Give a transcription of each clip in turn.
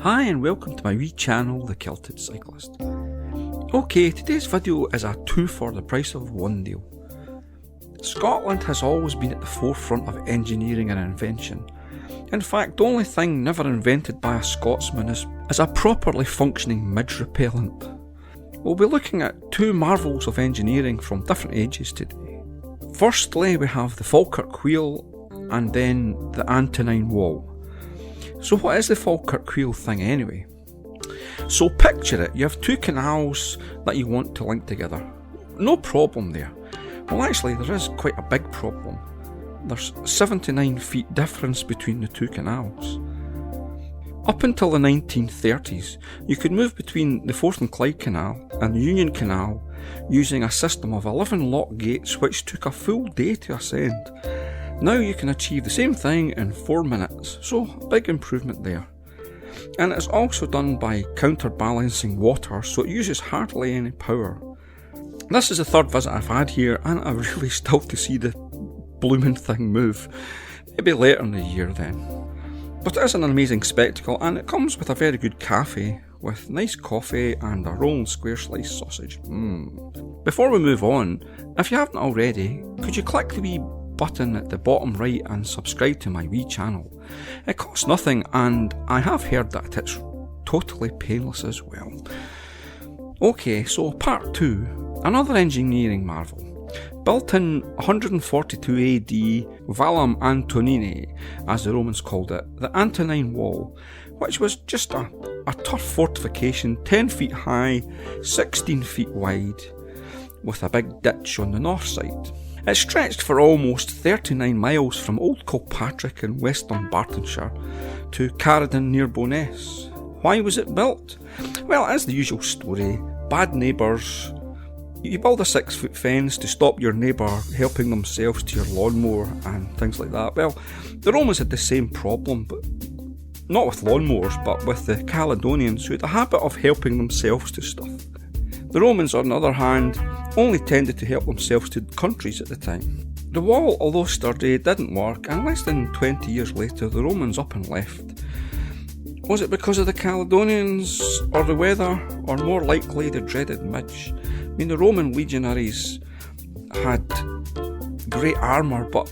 Hi and welcome to my wee channel, The Kilted Cyclist. Okay, today's video is a 2 for the price of 1 deal. Scotland has always been at the forefront of engineering and invention. In fact, the only thing never invented by a Scotsman is a properly functioning midge repellent. We'll be looking at 2 marvels of engineering from different ages today. Firstly, we have the FALKIRK wheel and then the Antonine wall. So what is the FALKIRK wheel thing anyway? So picture it, you have 2 canals that you want to link together. No problem there. Well, actually there is quite a big problem. There's 79 feet difference between the 2 canals. Up until the 1930s, you could move between the Forth and Clyde Canal and the Union Canal using a system of 11 lock gates which took a full day to ascend. Now you can achieve the same thing in 4 minutes, so a big improvement there. And it's also done by counterbalancing water, so it uses hardly any power. This is the 3rd visit I've had here, and I really still to see the blooming thing move. Maybe later in the year then. But it is an amazing spectacle, and it comes with a very good cafe, with nice coffee and a rolling square sliced sausage. Before we move on, if you haven't already, could you click the wee button at the bottom right and subscribe to my wee channel. It costs nothing, and I have heard that it's totally painless as well. Okay, so part 2, another engineering marvel. Built in 142 AD, Valum Antonine, as the Romans called it, the Antonine wall, which was just a turf fortification 10 feet high, 16 feet wide, with a big ditch on the north side. It stretched for almost 39 miles from Old Kilpatrick in West Dunbartonshire to Caradon near Bo'ness. Why was it built? Well, as the usual story, bad neighbours. You build a 6-foot fence to stop your neighbour helping themselves to your lawnmower and things like that. Well, the Romans had the same problem, but not with lawnmowers, but with the Caledonians, who had a habit of helping themselves to stuff. The Romans, on the other hand, only tended to help themselves to countries at the time. The wall, although sturdy, didn't work, and less than 20 years later the Romans up and left. Was it because of the Caledonians, or the weather, or more likely the dreaded midge? I mean, the Roman legionaries had great armour, but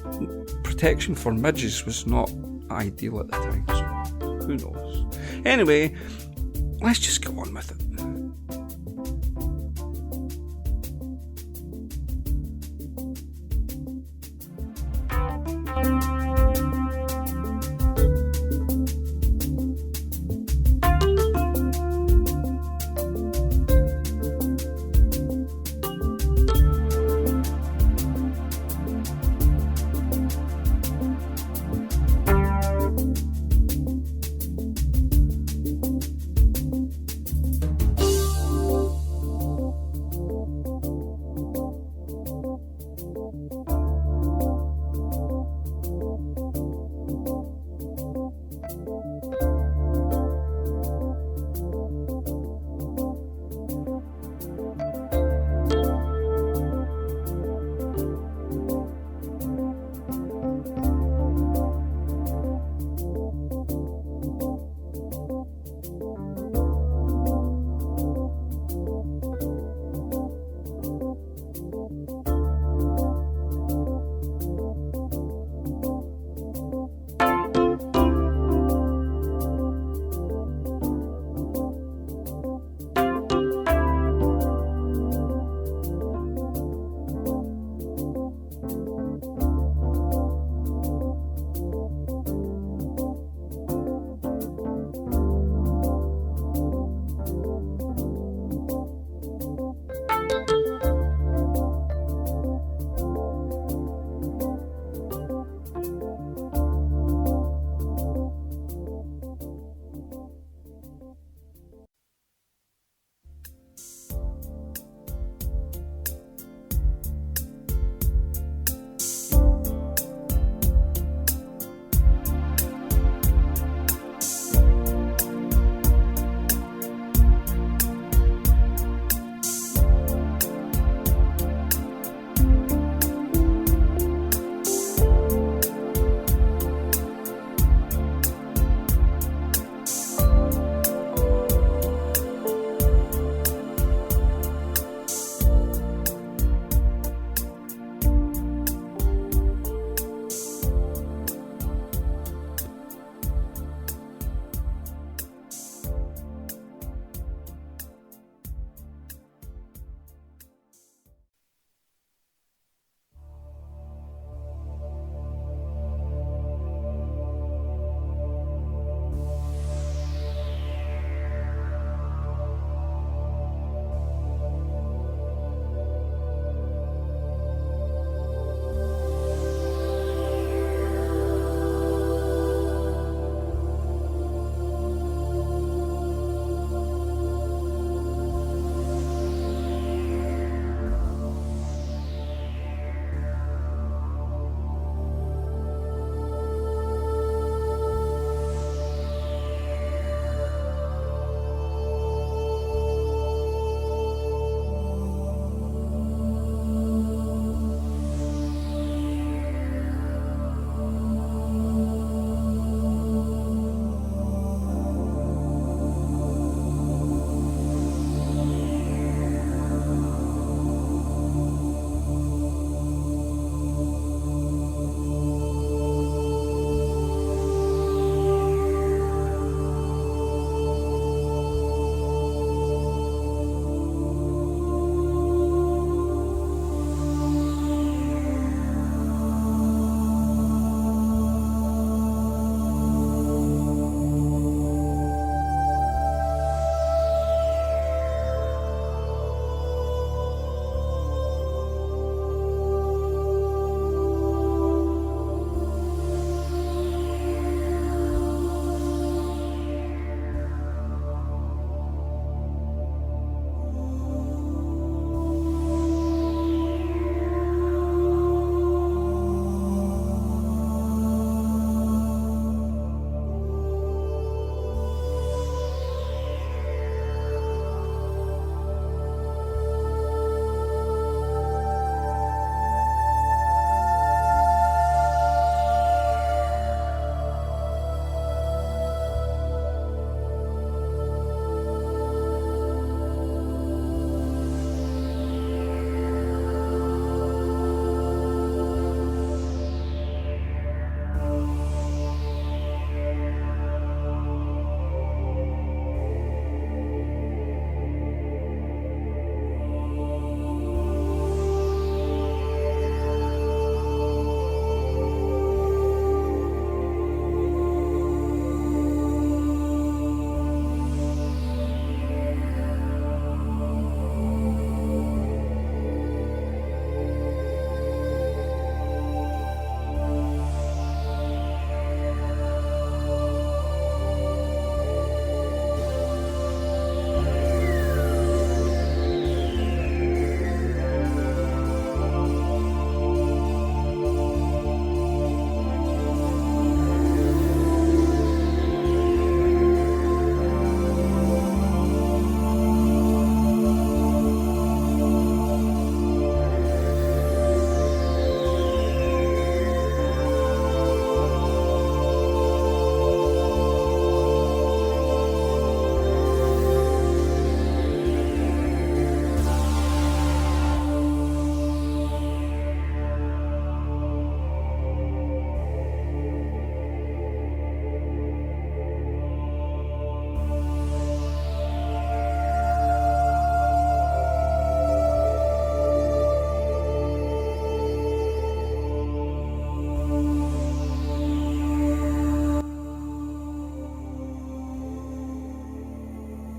protection for midges was not ideal at the time, so who knows. Anyway, let's just go on with it.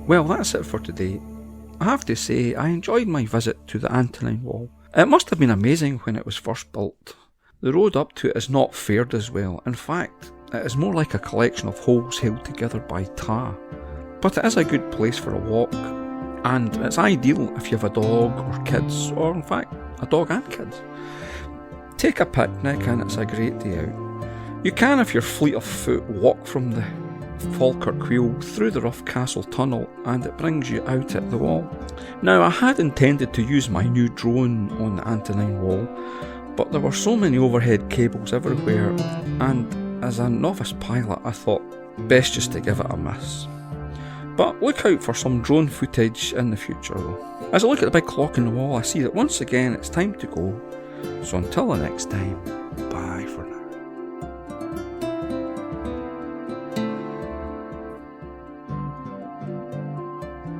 Well, that's it for today. I have to say, I enjoyed my visit to the Antonine Wall. It must have been amazing when it was first built. The road up to it is not fared as well. In fact, it is more like a collection of holes held together by tar. But it is a good place for a walk, and it's ideal if you have a dog or kids, or in fact, a dog and kids. Take a picnic and it's a great day out. You can, if you're fleet of foot, walk from the FALKIRK wheel through the rough castle tunnel, and it brings you out at the wall. Now, I had intended to use my new drone on the Antonine Wall, but there were so many overhead cables everywhere, and as a novice pilot I thought best just to give it a miss. But look out for some drone footage in the future though. As I look at the big clock in the wall, I see that once again it's time to go. So until the next time, bye.